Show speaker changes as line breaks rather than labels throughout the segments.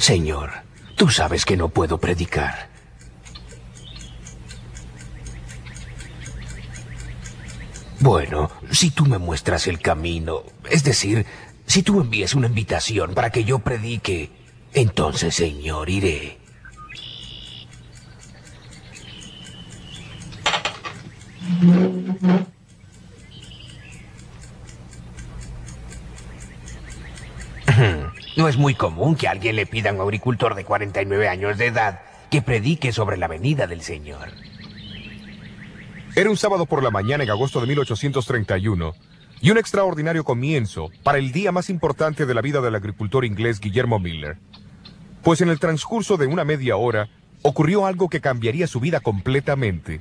Señor, tú sabes que no puedo predicar. Bueno, si tú me muestras el camino, es decir, si tú envías una invitación para que yo predique, entonces, Señor, iré. No es muy común que alguien le pida a un agricultor de 49 años de edad que predique sobre la venida del Señor.
Era un sábado por la mañana en agosto de 1831, y un extraordinario comienzo para el día más importante de la vida del agricultor inglés Guillermo Miller. Pues en el transcurso de una media hora, ocurrió algo que cambiaría su vida completamente.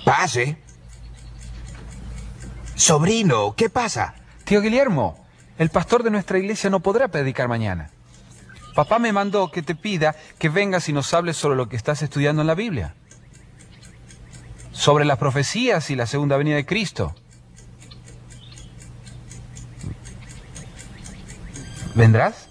Pase. Sobrino, ¿qué pasa?
Tío Guillermo, el pastor de nuestra iglesia no podrá predicar mañana. Papá me mandó que te pida que vengas y nos hables sobre lo que estás estudiando en la Biblia. Sobre las profecías y la segunda venida de Cristo. ¿Vendrás?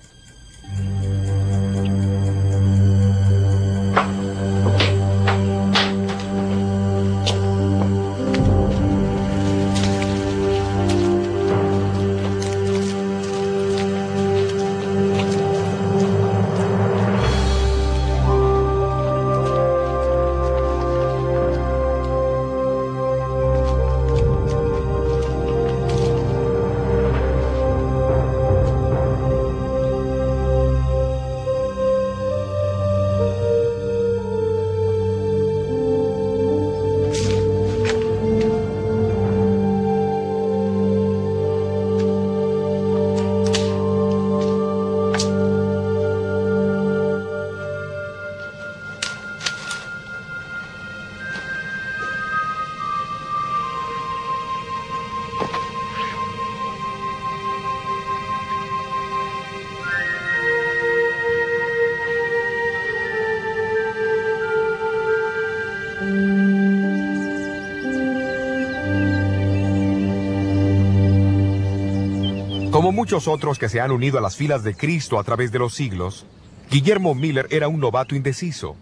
Como muchos otros que se han unido a las filas de Cristo a través de los siglos, Guillermo Miller era un novato indeciso.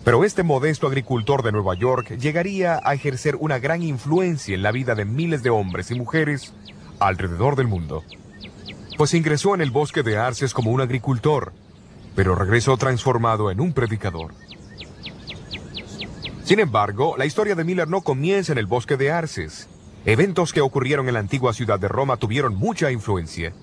Pero este modesto agricultor de Nueva York llegaría a ejercer una gran influencia en la vida de miles de hombres y mujeres alrededor del mundo. Pues ingresó en el bosque de Arces como un agricultor, pero regresó transformado en un predicador. Sin embargo, la historia de Miller no comienza en el bosque de Arces. Eventos que ocurrieron en la antigua ciudad de Roma tuvieron mucha influencia.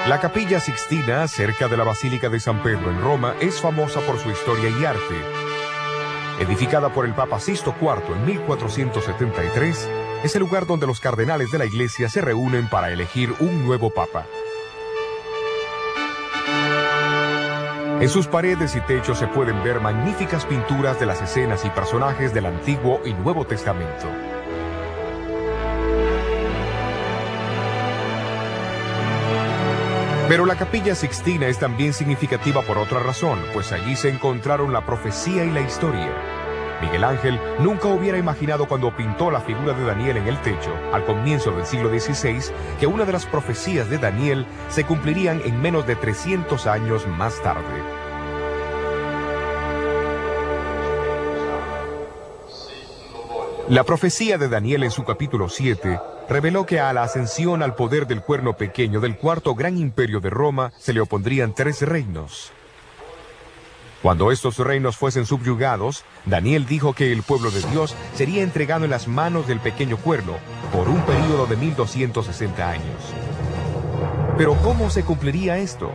La Capilla Sixtina, cerca de la Basílica de San Pedro en Roma, es famosa por su historia y arte. Edificada por el Papa Sixto IV en 1473, es el lugar donde los cardenales de la Iglesia se reúnen para elegir un nuevo Papa. En sus paredes y techos se pueden ver magníficas pinturas de las escenas y personajes del Antiguo y Nuevo Testamento. Pero la Capilla Sixtina es también significativa por otra razón, pues allí se encontraron la profecía y la historia. Miguel Ángel nunca hubiera imaginado cuando pintó la figura de Daniel en el techo, al comienzo del siglo XVI, que una de las profecías de Daniel se cumplirían en menos de 300 años más tarde. La profecía de Daniel en su capítulo 7 reveló que a la ascensión al poder del cuerno pequeño del cuarto gran imperio de Roma se le opondrían 3 reinos. Cuando estos reinos fuesen subyugados, Daniel dijo que el pueblo de Dios sería entregado en las manos del pequeño cuerno por un período de 1260 años. Pero ¿cómo se cumpliría esto?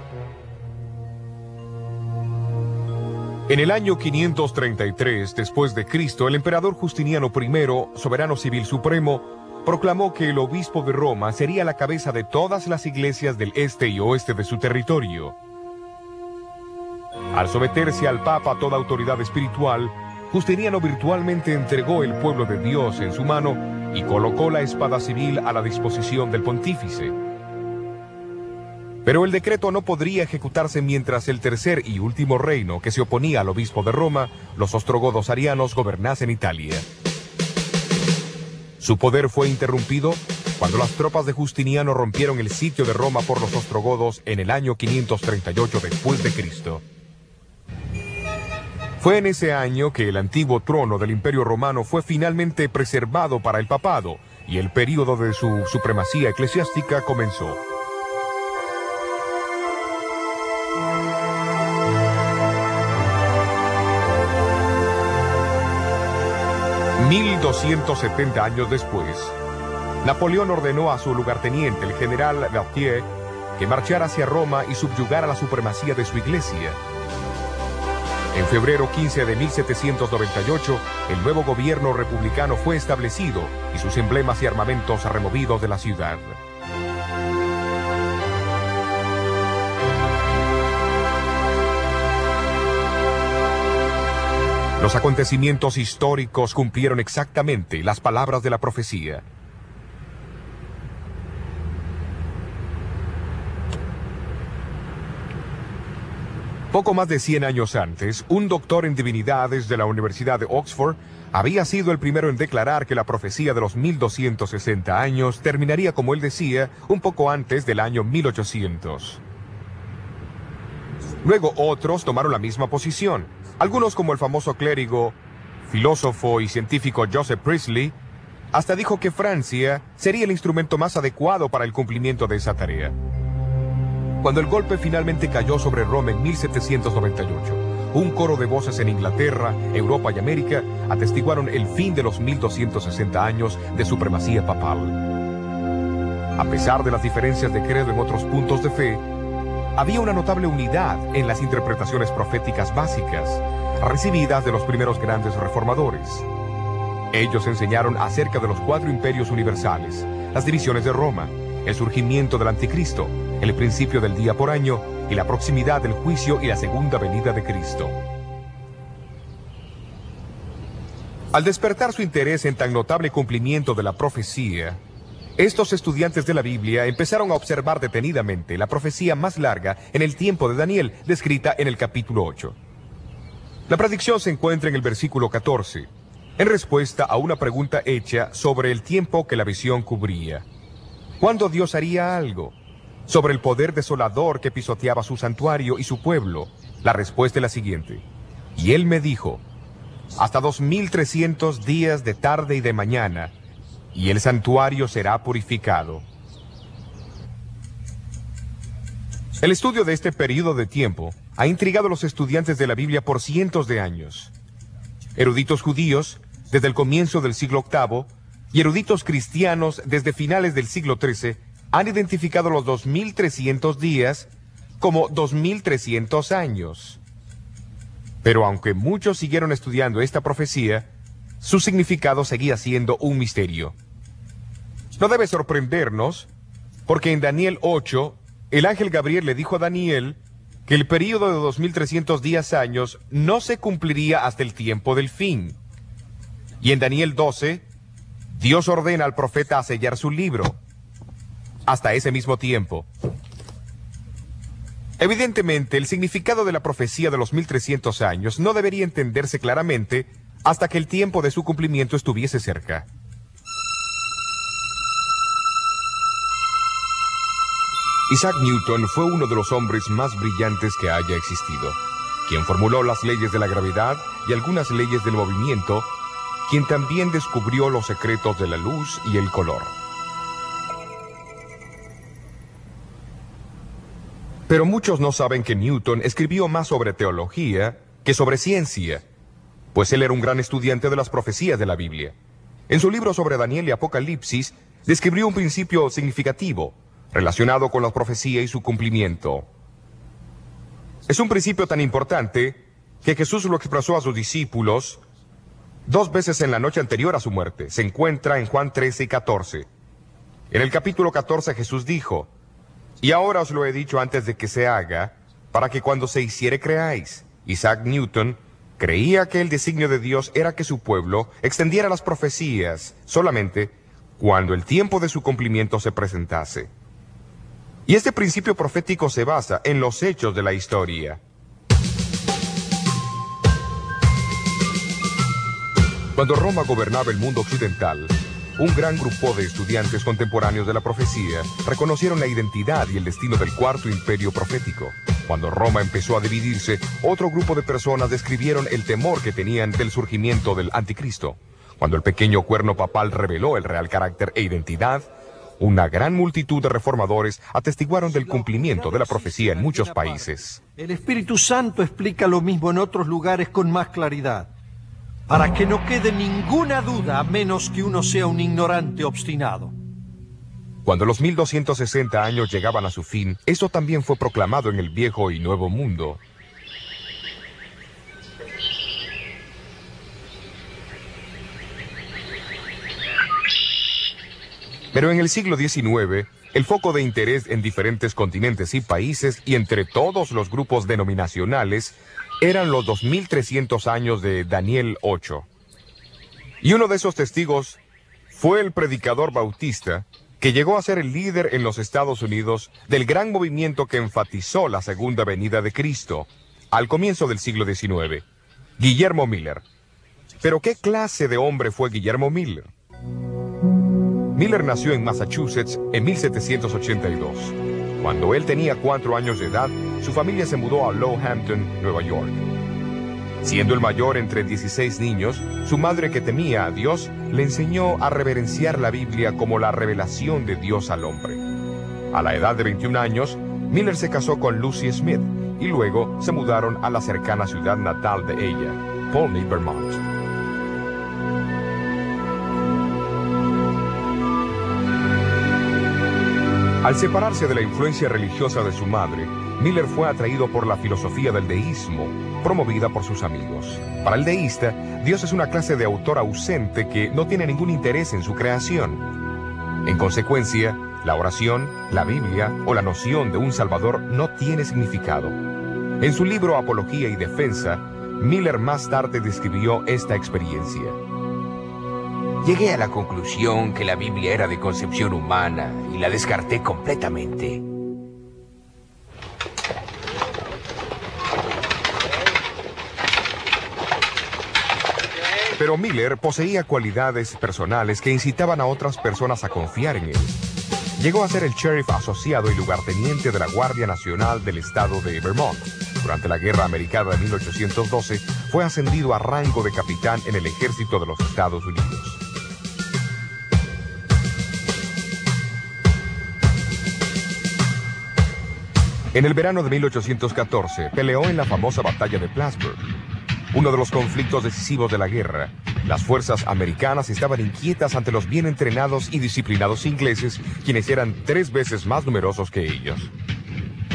En el año 533 después de Cristo, el emperador Justiniano I, soberano civil supremo, proclamó que el obispo de Roma sería la cabeza de todas las iglesias del este y oeste de su territorio. Al someterse al Papa toda autoridad espiritual, Justiniano virtualmente entregó el pueblo de Dios en su mano y colocó la espada civil a la disposición del pontífice. Pero el decreto no podría ejecutarse mientras el tercer y último reino que se oponía al obispo de Roma, los ostrogodos arianos, gobernasen Italia. Su poder fue interrumpido cuando las tropas de Justiniano rompieron el sitio de Roma por los ostrogodos en el año 538 después de Cristo. Fue en ese año que el antiguo trono del Imperio Romano fue finalmente preservado para el papado y el período de su supremacía eclesiástica comenzó. $1270 años después, Napoleón ordenó a su lugarteniente, el general Berthier, que marchara hacia Roma y subyugara la supremacía de su iglesia. En febrero 15 de 1798, el nuevo gobierno republicano fue establecido y sus emblemas y armamentos removidos de la ciudad. Los acontecimientos históricos cumplieron exactamente las palabras de la profecía. Poco más de 100 años antes, un doctor en divinidades de la Universidad de Oxford había sido el primero en declarar que la profecía de los 1260 años terminaría, como él decía, un poco antes del año 1800. Luego otros tomaron la misma posición. Algunos, como el famoso clérigo, filósofo y científico Joseph Priestley, hasta dijo que Francia sería el instrumento más adecuado para el cumplimiento de esa tarea. Cuando el golpe finalmente cayó sobre Roma en 1798, un coro de voces en Inglaterra, Europa y América atestiguaron el fin de los 1260 años de supremacía papal. A pesar de las diferencias de credo en otros puntos de fe, había una notable unidad en las interpretaciones proféticas básicas, recibidas de los primeros grandes reformadores. Ellos enseñaron acerca de los 4 imperios universales, las divisiones de Roma, el surgimiento del anticristo, el principio del día por año y la proximidad del juicio y la segunda venida de Cristo. Al despertar su interés en tan notable cumplimiento de la profecía, estos estudiantes de la Biblia empezaron a observar detenidamente la profecía más larga en el tiempo de Daniel, descrita en el capítulo 8. La predicción se encuentra en el versículo 14, en respuesta a una pregunta hecha sobre el tiempo que la visión cubría. ¿Cuándo Dios haría algo? Sobre el poder desolador que pisoteaba su santuario y su pueblo, la respuesta es la siguiente. Y él me dijo, hasta 2300 días de tarde y de mañana, y el santuario será purificado. El estudio de este periodo de tiempo ha intrigado a los estudiantes de la Biblia por cientos de años. Eruditos judíos, desde el comienzo del siglo VIII, y eruditos cristianos desde finales del siglo XIII, han identificado los 2300 días como 2300 años. Pero aunque muchos siguieron estudiando esta profecía, su significado seguía siendo un misterio. No debe sorprendernos, porque en Daniel 8, el ángel Gabriel le dijo a Daniel que el período de 2300 días años no se cumpliría hasta el tiempo del fin. Y en Daniel 12, Dios ordena al profeta a sellar su libro hasta ese mismo tiempo. Evidentemente, el significado de la profecía de los 1300 años no debería entenderse claramente hasta que el tiempo de su cumplimiento estuviese cerca. Isaac Newton fue uno de los hombres más brillantes que haya existido, quien formuló las leyes de la gravedad y algunas leyes del movimiento, quien también descubrió los secretos de la luz y el color. Pero muchos no saben que Newton escribió más sobre teología que sobre ciencia, pues él era un gran estudiante de las profecías de la Biblia. En su libro sobre Daniel y Apocalipsis, describió un principio significativo relacionado con la profecía y su cumplimiento. Es un principio tan importante que Jesús lo expresó a sus discípulos 2 veces en la noche anterior a su muerte. Se encuentra en Juan 13 y 14. En el capítulo 14 Jesús dijo: y ahora os lo he dicho antes de que se haga, para que cuando se hiciere creáis. Isaac Newton creía que el designio de Dios era que su pueblo extendiera las profecías solamente cuando el tiempo de su cumplimiento se presentase. Y este principio profético se basa en los hechos de la historia. Cuando Roma gobernaba el mundo occidental, un gran grupo de estudiantes contemporáneos de la profecía reconocieron la identidad y el destino del cuarto imperio profético. Cuando Roma empezó a dividirse, otro grupo de personas describieron el temor que tenían del surgimiento del anticristo. Cuando el pequeño cuerno papal reveló el real carácter e identidad, una gran multitud de reformadores atestiguaron del cumplimiento de la profecía en muchos países.
El Espíritu Santo explica lo mismo en otros lugares con más claridad, para que no quede ninguna duda a menos que uno sea un ignorante obstinado.
Cuando los 1260 años llegaban a su fin, esto también fue proclamado en el Viejo y Nuevo Mundo. Pero en el siglo XIX, el foco de interés en diferentes continentes y países y entre todos los grupos denominacionales eran los 2300 años de Daniel 8. Y uno de esos testigos fue el predicador bautista, que llegó a ser el líder en los Estados Unidos del gran movimiento que enfatizó la segunda venida de Cristo al comienzo del siglo XIX, Guillermo Miller. Pero ¿qué clase de hombre fue Guillermo Miller? Miller nació en Massachusetts en 1782. Cuando él tenía 4 años de edad, su familia se mudó a Lowhampton, Nueva York. Siendo el mayor entre 16 niños, su madre, que temía a Dios, le enseñó a reverenciar la Biblia como la revelación de Dios al hombre. A la edad de 21 años, Miller se casó con Lucy Smith y luego se mudaron a la cercana ciudad natal de ella, Pulteney, Vermont. Al separarse de la influencia religiosa de su madre, Miller fue atraído por la filosofía del deísmo, promovida por sus amigos. Para el deísta, Dios es una clase de autor ausente que no tiene ningún interés en su creación. En consecuencia, la oración, la Biblia o la noción de un Salvador no tiene significado. En su libro Apología y Defensa, Miller más tarde describió esta experiencia.
Llegué a la conclusión que la Biblia era de concepción humana y la descarté completamente.
Pero Miller poseía cualidades personales que incitaban a otras personas a confiar en él. Llegó a ser el sheriff asociado y lugarteniente de la Guardia Nacional del estado de Vermont. Durante la Guerra Americana de 1812, fue ascendido a rango de capitán en el ejército de los Estados Unidos. En el verano de 1814, peleó en la famosa batalla de Plattsburgh, uno de los conflictos decisivos de la guerra. Las fuerzas americanas estaban inquietas ante los bien entrenados y disciplinados ingleses, quienes eran 3 veces más numerosos que ellos.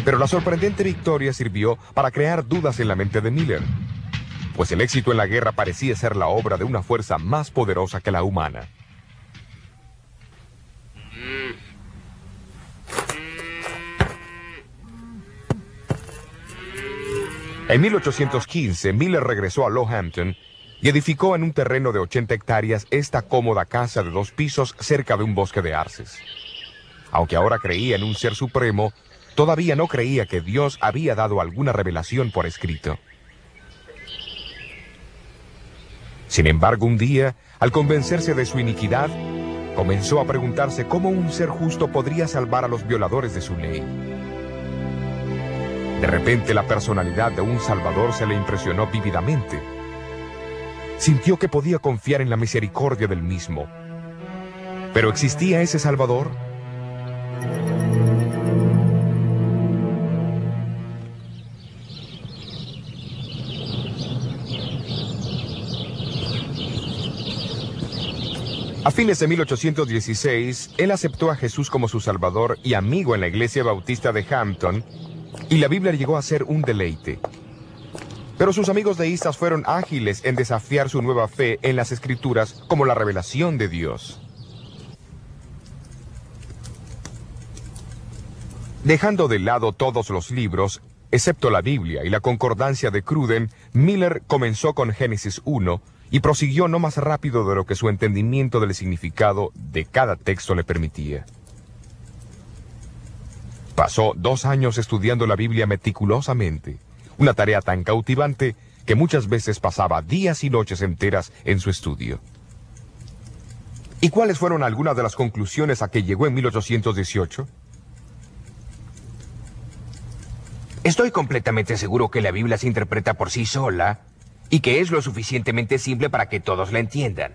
Pero la sorprendente victoria sirvió para crear dudas en la mente de Miller, pues el éxito en la guerra parecía ser la obra de una fuerza más poderosa que la humana. En 1815, Miller regresó a Lowhampton y edificó en un terreno de 80 hectáreas esta cómoda casa de 2 pisos cerca de un bosque de arces. Aunque ahora creía en un ser supremo, todavía no creía que Dios había dado alguna revelación por escrito. Sin embargo, un día, al convencerse de su iniquidad, comenzó a preguntarse cómo un ser justo podría salvar a los violadores de su ley. De repente, la personalidad de un Salvador se le impresionó vívidamente. Sintió que podía confiar en la misericordia del mismo. ¿Pero existía ese Salvador? A fines de 1816, él aceptó a Jesús como su Salvador y amigo en la iglesia bautista de Hampton, y la Biblia llegó a ser un deleite. Pero sus amigos deístas fueron ágiles en desafiar su nueva fe en las Escrituras como la revelación de Dios. Dejando de lado todos los libros, excepto la Biblia y la concordancia de Cruden, Miller comenzó con Génesis 1 y prosiguió no más rápido de lo que su entendimiento del significado de cada texto le permitía. Pasó 2 años estudiando la Biblia meticulosamente, una tarea tan cautivante que muchas veces pasaba días y noches enteras en su estudio. ¿Y cuáles fueron algunas de las conclusiones a que llegó en 1818?
Estoy completamente seguro que la Biblia se interpreta por sí sola y que es lo suficientemente simple para que todos la entiendan.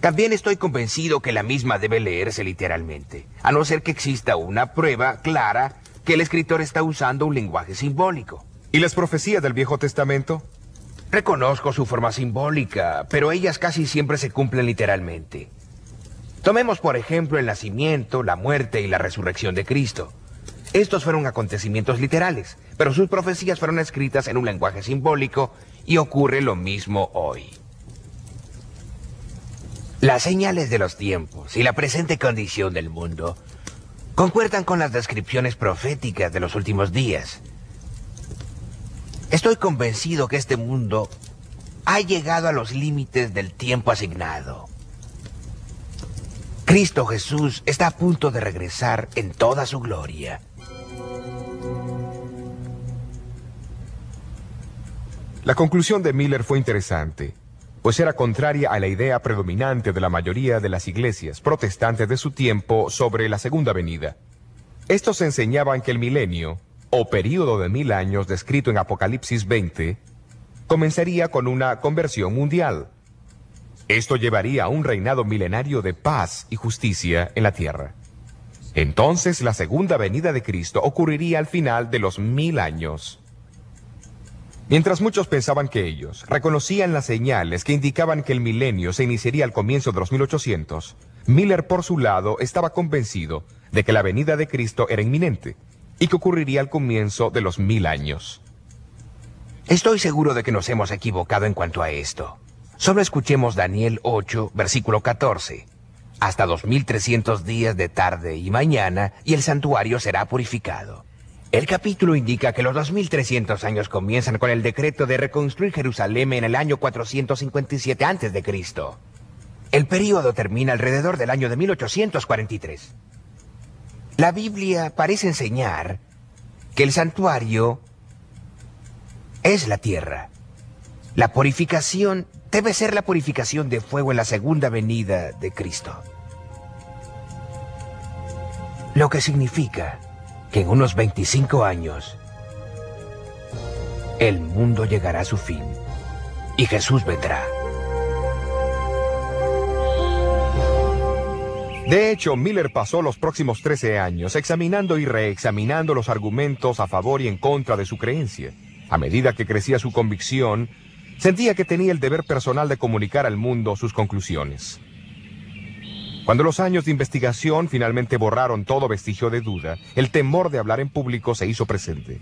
También estoy convencido que la misma debe leerse literalmente, a no ser que exista una prueba clara que el escritor está usando un lenguaje simbólico.
¿Y las profecías del Viejo Testamento?
Reconozco su forma simbólica, pero ellas casi siempre se cumplen literalmente. Tomemos por ejemplo el nacimiento, la muerte y la resurrección de Cristo. Estos fueron acontecimientos literales, pero sus profecías fueron escritas en un lenguaje simbólico y ocurre lo mismo hoy. Las señales de los tiempos y la presente condición del mundo concuerdan con las descripciones proféticas de los últimos días. Estoy convencido que este mundo ha llegado a los límites del tiempo asignado. Cristo Jesús está a punto de regresar en toda su gloria.
La conclusión de Miller fue interesante, pues era contraria a la idea predominante de la mayoría de las iglesias protestantes de su tiempo sobre la segunda venida. Estos enseñaban que el milenio, o período de 1000 años descrito en Apocalipsis 20, comenzaría con una conversión mundial. Esto llevaría a un reinado milenario de paz y justicia en la tierra. Entonces la segunda venida de Cristo ocurriría al final de los 1000 años. Mientras muchos pensaban que ellos reconocían las señales que indicaban que el milenio se iniciaría al comienzo de los 1800, Miller por su lado estaba convencido de que la venida de Cristo era inminente y que ocurriría al comienzo de los 1000 años.
Estoy seguro de que nos hemos equivocado en cuanto a esto. Solo escuchemos Daniel 8, versículo 14. Hasta 2300 días de tarde y mañana, y el santuario será purificado. El capítulo indica que los 2300 años comienzan con el decreto de reconstruir Jerusalén en el año 457 a.C. El período termina alrededor del año de 1843. La Biblia parece enseñar que el santuario es la tierra. La purificación debe ser la purificación de fuego en la segunda venida de Cristo. Lo que significa que en unos 25 años el mundo llegará a su fin y Jesús vendrá.
De hecho, Miller pasó los próximos 13 años examinando y reexaminando los argumentos a favor y en contra de su creencia. A medida que crecía su convicción, sentía que tenía el deber personal de comunicar al mundo sus conclusiones. Cuando los años de investigación finalmente borraron todo vestigio de duda, el temor de hablar en público se hizo presente.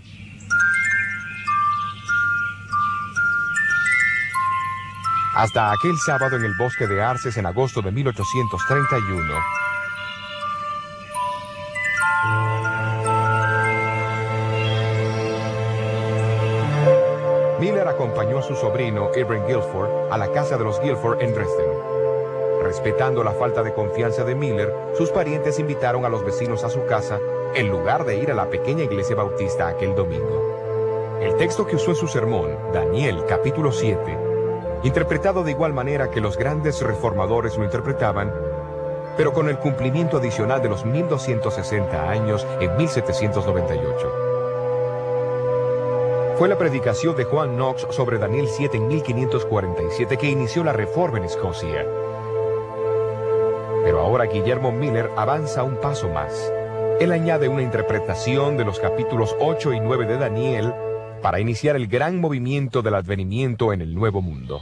Hasta aquel sábado en el bosque de Arces en agosto de 1831, Miller acompañó a su sobrino, Irving Guilford, a la casa de los Guilford en Dresden. Respetando la falta de confianza de Miller, sus parientes invitaron a los vecinos a su casa, en lugar de ir a la pequeña iglesia bautista aquel domingo. El texto que usó en su sermón, Daniel capítulo 7, interpretado de igual manera que los grandes reformadores lo interpretaban, pero con el cumplimiento adicional de los 1260 años en 1798. Fue la predicación de Juan Knox sobre Daniel 7 en 1547 que inició la reforma en Escocia. Pero ahora Guillermo Miller avanza un paso más. Él añade una interpretación de los capítulos 8 y 9 de Daniel para iniciar el gran movimiento del advenimiento en el Nuevo Mundo.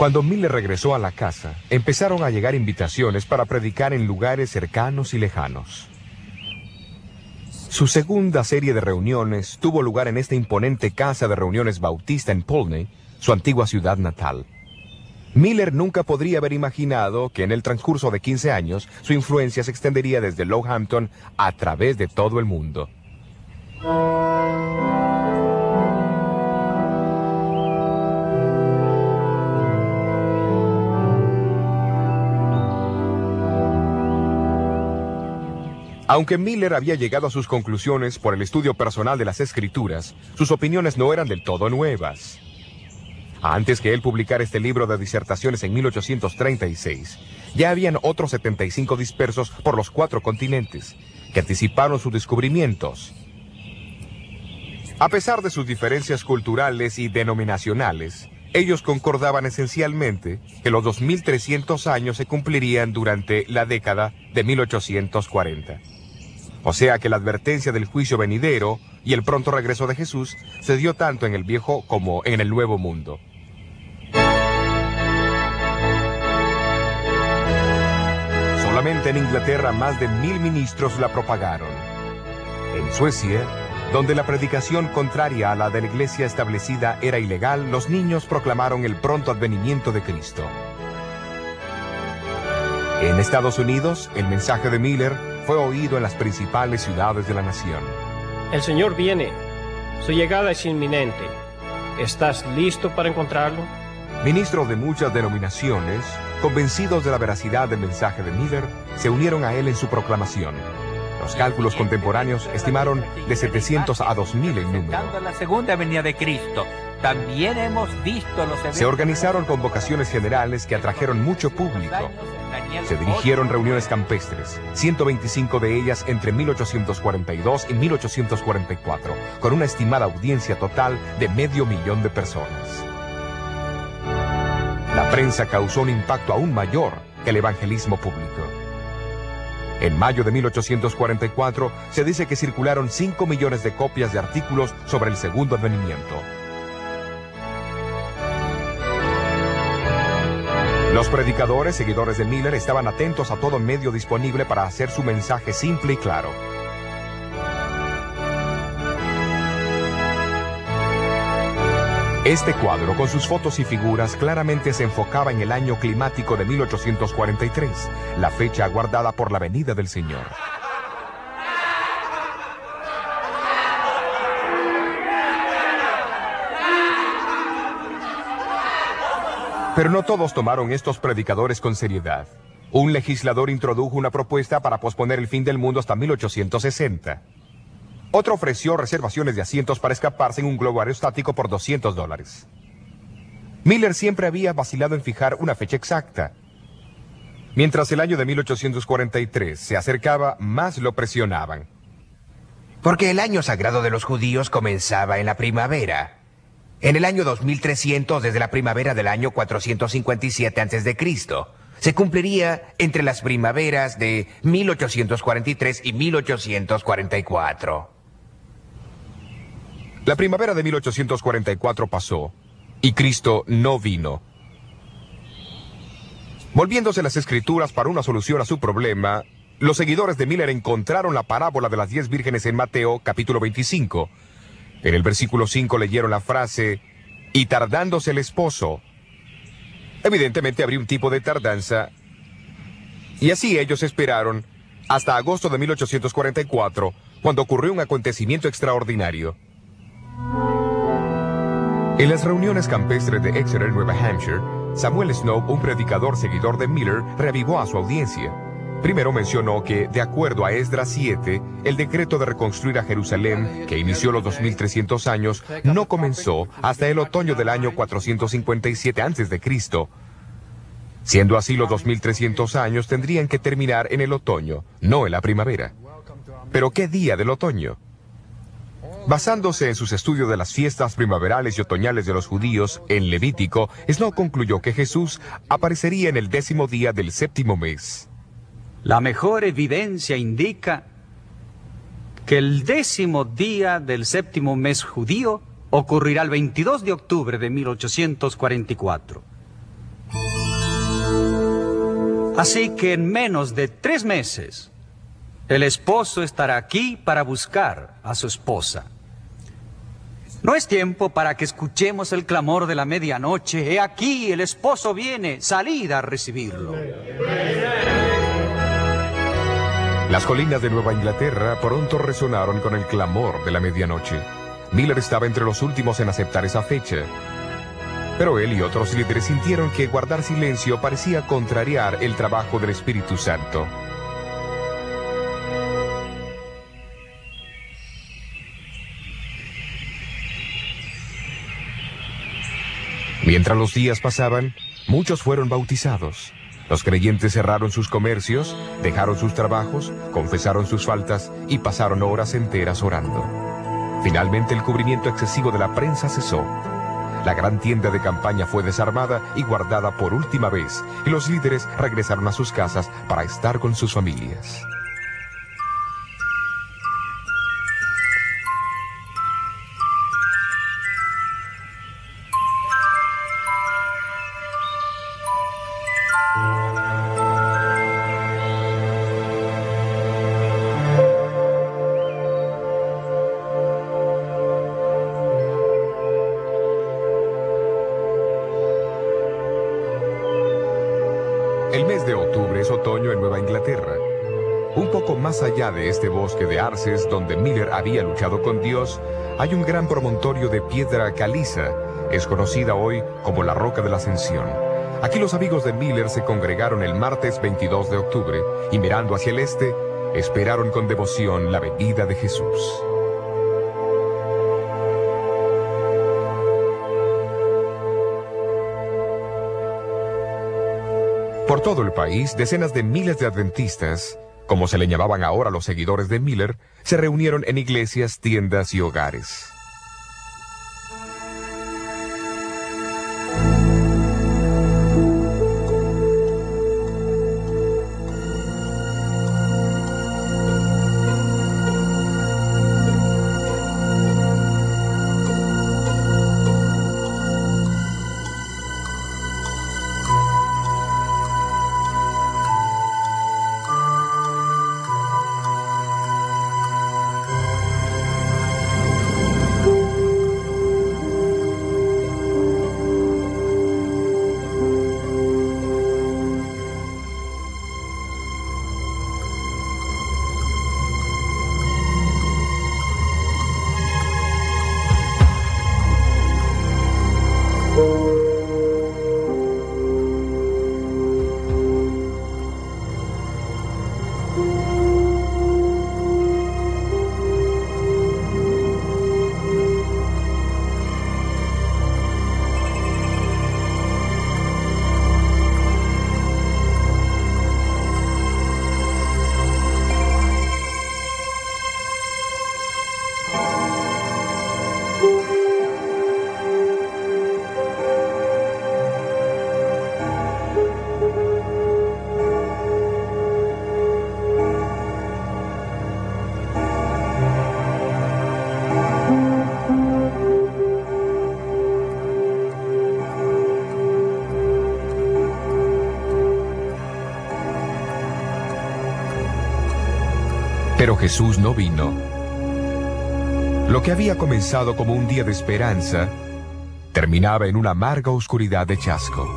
Cuando Miller regresó a la casa, empezaron a llegar invitaciones para predicar en lugares cercanos y lejanos. Su segunda serie de reuniones tuvo lugar en esta imponente casa de reuniones bautista en Pulney, su antigua ciudad natal. Miller nunca podría haber imaginado que en el transcurso de 15 años su influencia se extendería desde Lowhampton a través de todo el mundo. Aunque Miller había llegado a sus conclusiones por el estudio personal de las Escrituras, sus opiniones no eran del todo nuevas. Antes que él publicara este libro de disertaciones en 1836, ya habían otros 75 dispersos por los 4 continentes, que anticiparon sus descubrimientos. A pesar de sus diferencias culturales y denominacionales, ellos concordaban esencialmente que los 2300 años se cumplirían durante la década de 1840. O sea que la advertencia del juicio venidero y el pronto regreso de Jesús se dio tanto en el viejo como en el nuevo mundo. Solamente en Inglaterra más de 1000 ministros la propagaron. En Suecia, donde la predicación contraria a la de la iglesia establecida era ilegal, los niños proclamaron el pronto advenimiento de Cristo. En Estados Unidos, el mensaje de Miller fue oído en las principales ciudades de la nación.
El Señor viene. Su llegada es inminente. ¿Estás listo para encontrarlo?
Ministros de muchas denominaciones, convencidos de la veracidad del mensaje de Miller, se unieron a él en su proclamación. Los cálculos contemporáneos estimaron de 700 a 2000 el número.
La segunda venida de Cristo. También hemos visto los eventos.
Se organizaron convocaciones generales que atrajeron mucho público. Se dirigieron reuniones campestres, 125 de ellas entre 1842 y 1844, con una estimada audiencia total de 500,000 de personas. La prensa causó un impacto aún mayor que el evangelismo público. En mayo de 1844 se dice que circularon 5 millones de copias de artículos sobre el segundo advenimiento. Los predicadores, seguidores de Miller, estaban atentos a todo medio disponible para hacer su mensaje simple y claro. Este cuadro, con sus fotos y figuras, claramente se enfocaba en el año climático de 1843, la fecha aguardada por la venida del Señor. Pero no todos tomaron estos predicadores con seriedad. Un legislador introdujo una propuesta para posponer el fin del mundo hasta 1860. Otro ofreció reservaciones de asientos para escaparse en un globo aerostático por $200. Miller siempre había vacilado en fijar una fecha exacta. Mientras el año de 1843 se acercaba, más lo presionaban.
Porque el año sagrado de los judíos comenzaba en la primavera. En el año 2300, desde la primavera del año 457 a.C., se cumpliría entre las primaveras de 1843 y 1844.
La primavera de 1844 pasó, y Cristo no vino. Volviéndose las Escrituras para una solución a su problema, los seguidores de Miller encontraron la parábola de las 10 vírgenes en Mateo, capítulo 25. En el versículo 5 leyeron la frase, y tardándose el esposo. Evidentemente habría un tipo de tardanza, y así ellos esperaron hasta agosto de 1844, cuando ocurrió un acontecimiento extraordinario. En las reuniones campestres de Exeter, Nueva Hampshire, Samuel Snow, un predicador seguidor de Miller, reavivó a su audiencia. Primero mencionó que, de acuerdo a Esdras 7, el decreto de reconstruir a Jerusalén, que inició los 2300 años, no comenzó hasta el otoño del año 457 a.C. Siendo así, los 2300 años tendrían que terminar en el otoño, no en la primavera. ¿Pero qué día del otoño? Basándose en sus estudios de las fiestas primaverales y otoñales de los judíos en Levítico, Snow concluyó que Jesús aparecería en el 10º día del 7º mes.
La mejor evidencia indica que el 10º día del 7º mes judío ocurrirá el 22 de octubre de 1844. Así que en menos de 3 meses, el esposo estará aquí para buscar a su esposa. No es tiempo para que escuchemos el clamor de la medianoche. He aquí, el esposo viene, salid a recibirlo.
Las colinas de Nueva Inglaterra pronto resonaron con el clamor de la medianoche. Miller estaba entre los últimos en aceptar esa fecha. Pero él y otros líderes sintieron que guardar silencio parecía contrariar el trabajo del Espíritu Santo. Mientras los días pasaban, muchos fueron bautizados. Los creyentes cerraron sus comercios, dejaron sus trabajos, confesaron sus faltas y pasaron horas enteras orando. Finalmente el cubrimiento excesivo de la prensa cesó. La gran tienda de campaña fue desarmada y guardada por última vez, y los líderes regresaron a sus casas para estar con sus familias. El mes de octubre es otoño en Nueva Inglaterra. Un poco más allá de este bosque de arces donde Miller había luchado con Dios, hay un gran promontorio de piedra caliza. Es conocida hoy como la Roca de la Ascensión. Aquí los amigos de Miller se congregaron el martes 22 de octubre y mirando hacia el este, esperaron con devoción la venida de Jesús. Por todo el país, decenas de miles de adventistas, como se le llamaban ahora los seguidores de Miller, se reunieron en iglesias, tiendas y hogares. Pero Jesús no vino. Lo que había comenzado como un día de esperanza, terminaba en una amarga oscuridad de chasco.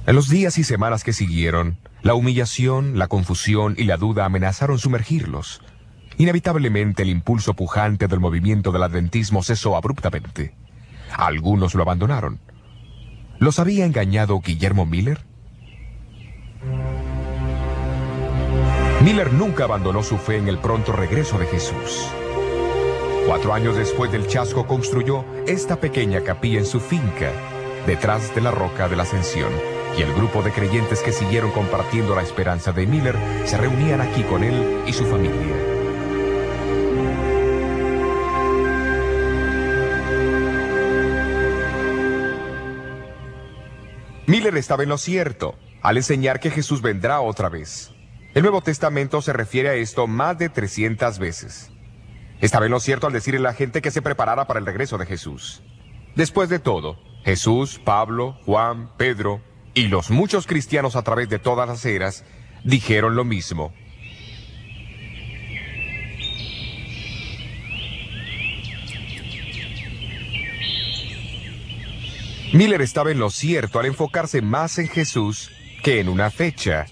En los días y semanas que siguieron, la humillación, la confusión y la duda amenazaron sumergirlos. Inevitablemente el impulso pujante del movimiento del adventismo cesó abruptamente. Algunos lo abandonaron. ¿Los había engañado Guillermo Miller? Miller nunca abandonó su fe en el pronto regreso de Jesús. 4 años después del chasco construyó esta pequeña capilla en su finca, detrás de la Roca de la Ascensión, y el grupo de creyentes que siguieron compartiendo la esperanza de Miller se reunían aquí con él y su familia. Miller estaba en lo cierto al enseñar que Jesús vendrá otra vez. El Nuevo Testamento se refiere a esto más de 300 veces. Estaba en lo cierto al decirle a la gente que se preparara para el regreso de Jesús. Después de todo, Jesús, Pablo, Juan, Pedro y los muchos cristianos a través de todas las eras dijeron lo mismo. Miller estaba en lo cierto al enfocarse más en Jesús que en una fecha.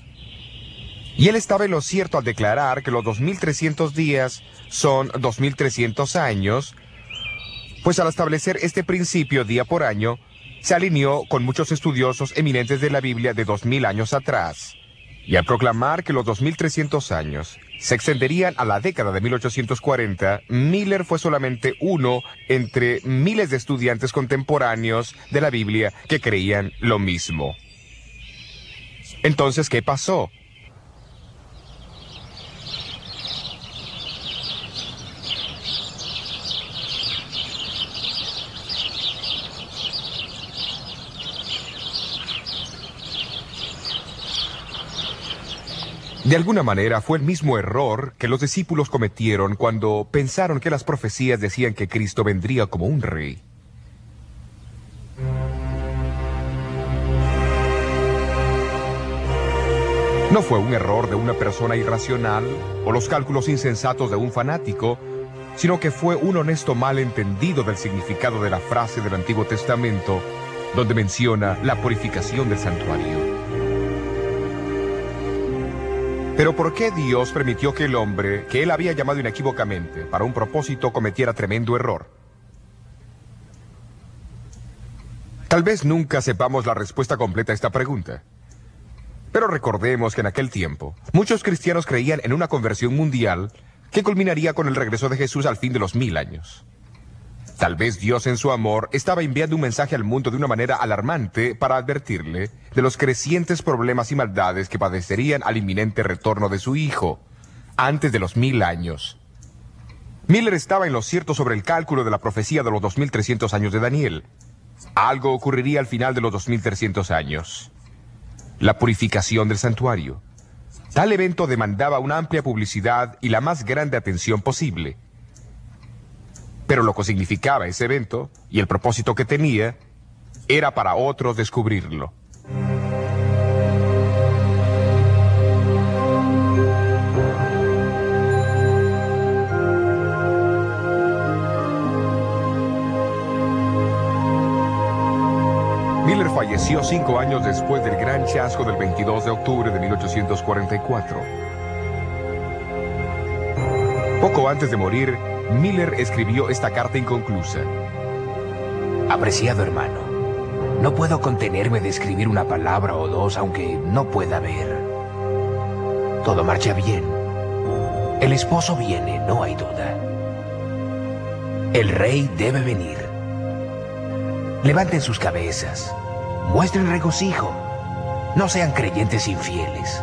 Y él estaba en lo cierto al declarar que los 2300 días son 2300 años, pues al establecer este principio día por año, se alineó con muchos estudiosos eminentes de la Biblia de 2000 años atrás. Y al proclamar que los 2300 años se extenderían a la década de 1840, Miller fue solamente uno entre miles de estudiantes contemporáneos de la Biblia que creían lo mismo. Entonces, ¿qué pasó? De alguna manera fue el mismo error que los discípulos cometieron cuando pensaron que las profecías decían que Cristo vendría como un rey. No fue un error de una persona irracional o los cálculos insensatos de un fanático, sino que fue un honesto malentendido del significado de la frase del Antiguo Testamento, donde menciona la purificación del santuario. Pero ¿por qué Dios permitió que el hombre, que él había llamado inequívocamente para un propósito, cometiera tremendo error? Tal vez nunca sepamos la respuesta completa a esta pregunta. Pero recordemos que en aquel tiempo, muchos cristianos creían en una conversión mundial que culminaría con el regreso de Jesús al fin de los 1000 años. Tal vez Dios en su amor estaba enviando un mensaje al mundo de una manera alarmante para advertirle de los crecientes problemas y maldades que padecerían al inminente retorno de su Hijo, antes de los 1000 años. Miller estaba en lo cierto sobre el cálculo de la profecía de los 2300 años de Daniel. Algo ocurriría al final de los 2300 años. La purificación del santuario. Tal evento demandaba una amplia publicidad y la más grande atención posible. Pero lo que significaba ese evento y el propósito que tenía era para otros descubrirlo. Miller falleció 5 años después del gran chasco del 22 de octubre de 1844. Poco antes de morir, Miller escribió esta carta inconclusa.
Apreciado hermano, no puedo contenerme de escribir una palabra o dos aunque no pueda ver. Todo marcha bien. El esposo viene, no hay duda. El rey debe venir. Levanten sus cabezas. Muestren regocijo. No sean creyentes infieles.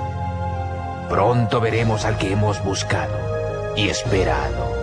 Pronto veremos al que hemos buscado y esperado.